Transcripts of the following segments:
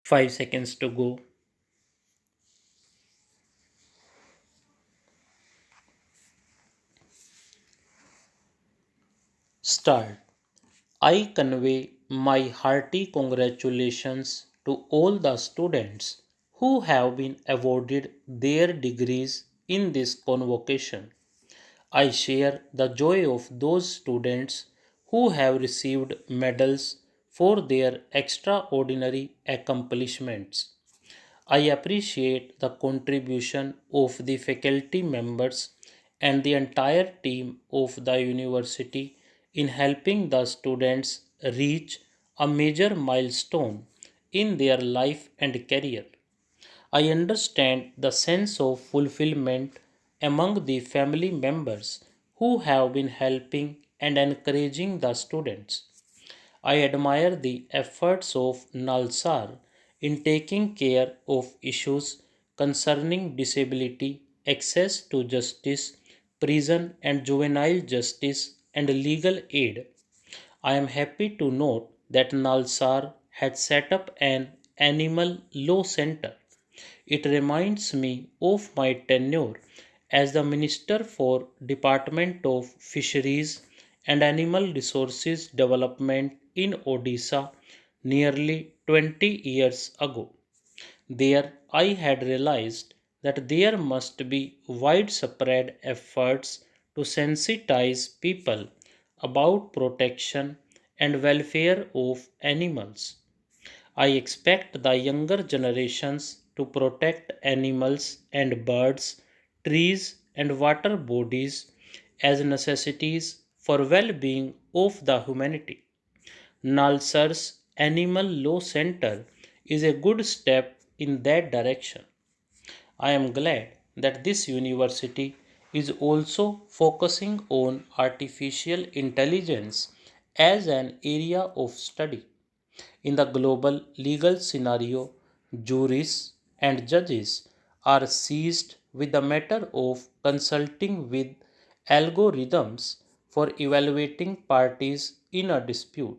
5 seconds to go. Start. I convey my hearty congratulations to all the students who have been awarded their degrees in this convocation. I share the joy of those students who have received medals for their extraordinary accomplishments. I appreciate the contribution of the faculty members and the entire team of the university in helping the students reach a major milestone in their life and career. I understand the sense of fulfillment among the family members who have been helping and encouraging the students. I admire the efforts of NALSAR in taking care of issues concerning disability, access to justice, prison and juvenile justice, and legal aid. I am happy to note that NALSAR had set up an animal law center. It reminds me of my tenure as the Minister for Department of Fisheries and Animal Resources Development in Odisha nearly 20 years ago. There I had realized that there must be widespread efforts to sensitize people about protection and welfare of animals. I expect the younger generations to protect animals and birds, trees, and water bodies as necessities for well being of the humanity. Nalsar's Animal Law Center is a good step in that direction. I am glad that this university is also focusing on artificial intelligence as an area of study. In the global legal scenario, juries and judges are seized with the matter of consulting with algorithms for evaluating parties in a dispute.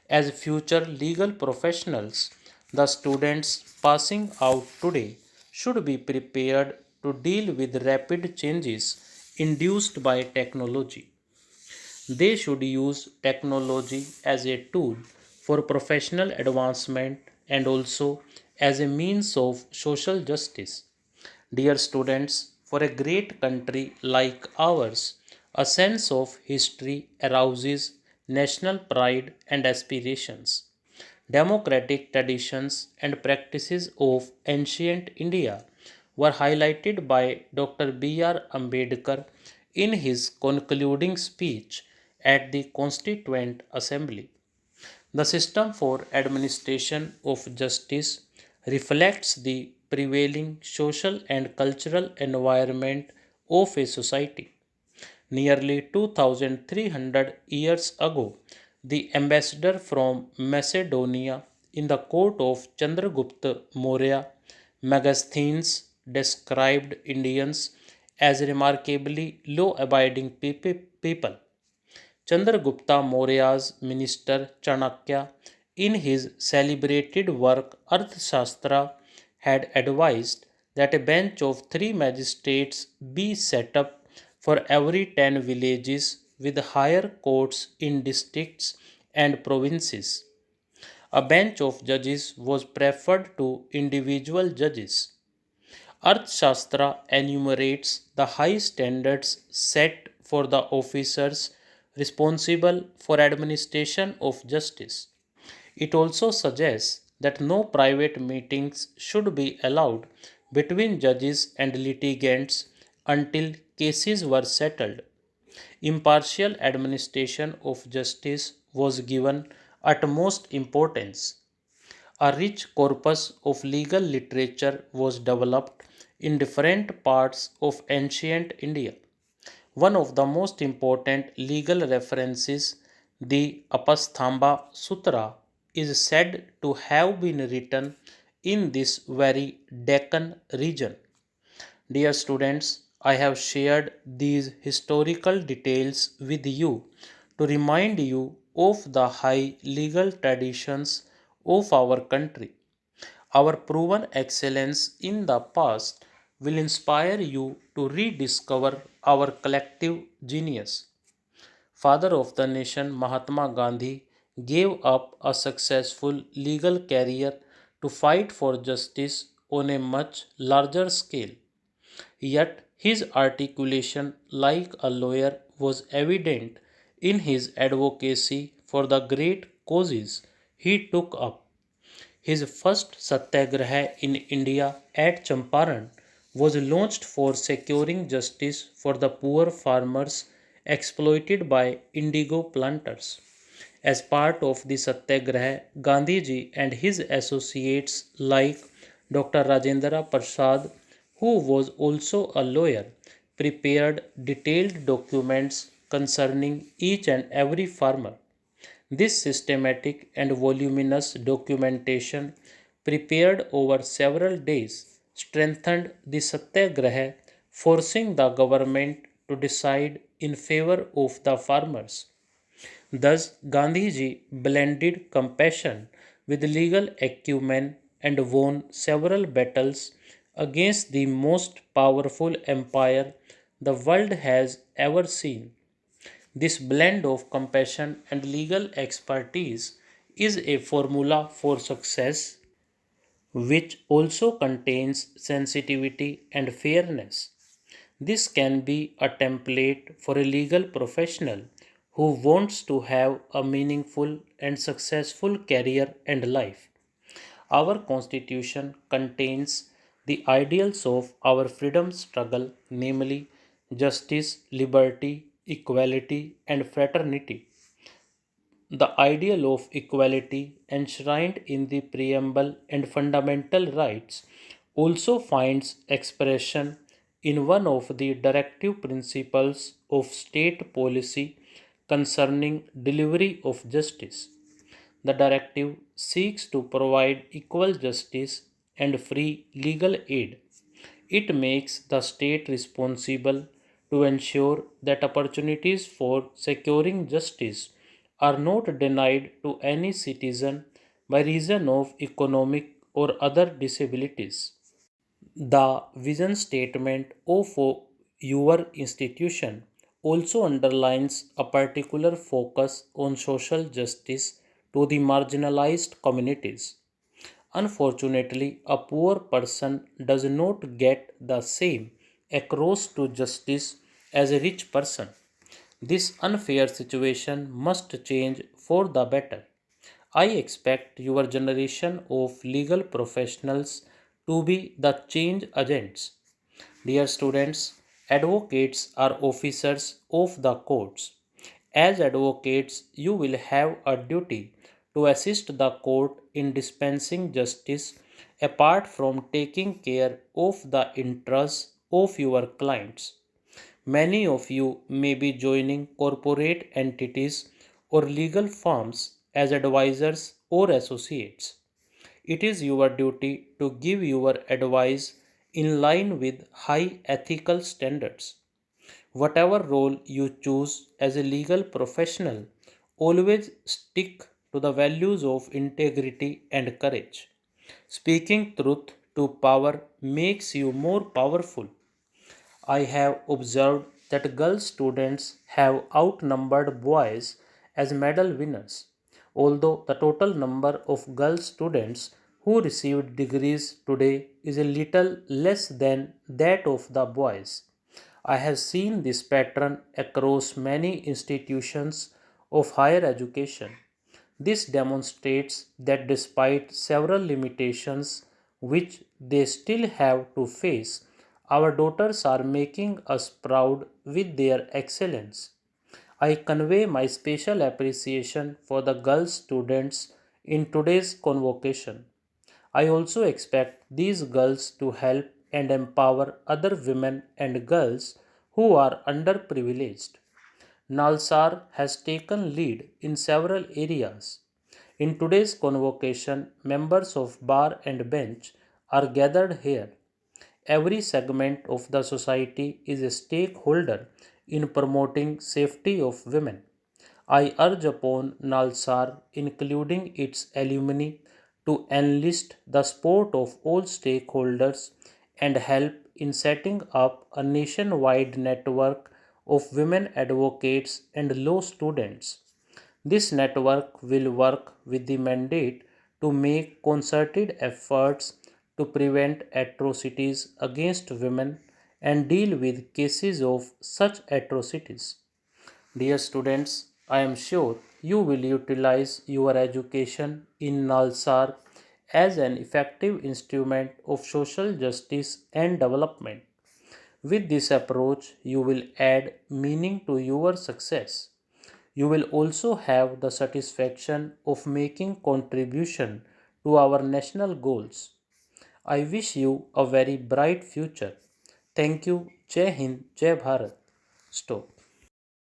As future legal professionals, the students passing out today should be prepared to deal with rapid changes induced by technology. They should use technology as a tool for professional advancement and also as a means of social justice. Dear students, for a great country like ours, a sense of history arouses national pride and aspirations. Democratic traditions and practices of ancient India were highlighted by Dr. B.R. Ambedkar in his concluding speech at the Constituent Assembly. The system for administration of justice reflects the prevailing social and cultural environment of a society. Nearly 2300 years ago, the ambassador from Macedonia in the court of Chandragupta Maurya, Megasthenes, described Indians as remarkably law abiding people. Chandragupta Maurya's minister Chanakya, in his celebrated work Arthashastra, had advised that a bench of three magistrates be set up for every 10 villages with higher courts in districts and provinces. A bench of judges was preferred to individual judges. Arthashastra enumerates the high standards set for the officers responsible for administration of justice. It also suggests that no private meetings should be allowed between judges and litigants until cases were settled. Impartial administration of justice was given utmost importance. A rich corpus of legal literature was developed in different parts of ancient India. One of the most important legal references, the Apasthamba Sutra, is said to have been written in this very Deccan region. Dear students, I have shared these historical details with you to remind you of the high legal traditions of our country. Our proven excellence in the past will inspire you to rediscover our collective genius. Father of the nation Mahatma Gandhi gave up a successful legal career to fight for justice on a much larger scale. Yet his articulation, like a lawyer, was evident in his advocacy for the great causes he took up. His first satyagraha in India at Champaran was launched for securing justice for the poor farmers exploited by indigo planters. As part of the satyagraha, Gandhiji and his associates like Dr. Rajendra Prasad, who was also a lawyer, prepared detailed documents concerning each and every farmer. This systematic and voluminous documentation, prepared over several days, strengthened the Satyagraha, forcing the government to decide in favor of the farmers. Thus, Gandhiji blended compassion with legal acumen and won several battles against the most powerful empire the world has ever seen. This blend of compassion and legal expertise is a formula for success which also contains sensitivity and fairness. This can be a template for a legal professional who wants to have a meaningful and successful career and life. Our Constitution contains the ideals of our freedom struggle, namely justice, liberty, equality, and fraternity. The ideal of equality enshrined in the preamble and fundamental rights also finds expression in one of the directive principles of state policy concerning delivery of justice. The directive seeks to provide equal justice and free legal aid. It makes the state responsible to ensure that opportunities for securing justice are not denied to any citizen by reason of economic or other disabilities. The vision statement of your institution also underlines a particular focus on social justice to the marginalized communities. Unfortunately, a poor person does not get the same access to justice as a rich person. This unfair situation must change for the better. I expect your generation of legal professionals to be the change agents. Dear students, advocates are officers of the courts. As advocates, you will have a duty to assist the court in dispensing justice apart from taking care of the interests of your clients. Many of you may be joining corporate entities or legal firms as advisors or associates. It is your duty to give your advice in line with high ethical standards. Whatever role you choose as a legal professional, always stick to the values of integrity and courage. Speaking truth to power makes you more powerful. I have observed that girl students have outnumbered boys as medal winners, although the total number of girl students who received degrees today is a little less than that of the boys. I have seen this pattern across many institutions of higher education. This demonstrates that despite several limitations which they still have to face, our daughters are making us proud with their excellence. I convey my special appreciation for the girl students in today's convocation. I also expect these girls to help and empower other women and girls who are underprivileged. NALSAR has taken lead in several areas. In today's convocation, members of bar and bench are gathered here. Every segment of the society is a stakeholder in promoting safety of women. I urge upon NALSAR, including its alumni, to enlist the support of all stakeholders and help in setting up a nationwide network of women advocates and law students. This network will work with the mandate to make concerted efforts to prevent atrocities against women and deal with cases of such atrocities. Dear students, I am sure you will utilize your education in NALSAR as an effective instrument of social justice and development. With this approach, you will add meaning to your success. You will also have the satisfaction of making contribution to our national goals. I wish you a very bright future. Thank you. Jai Hind, Jai Bharat. Stop.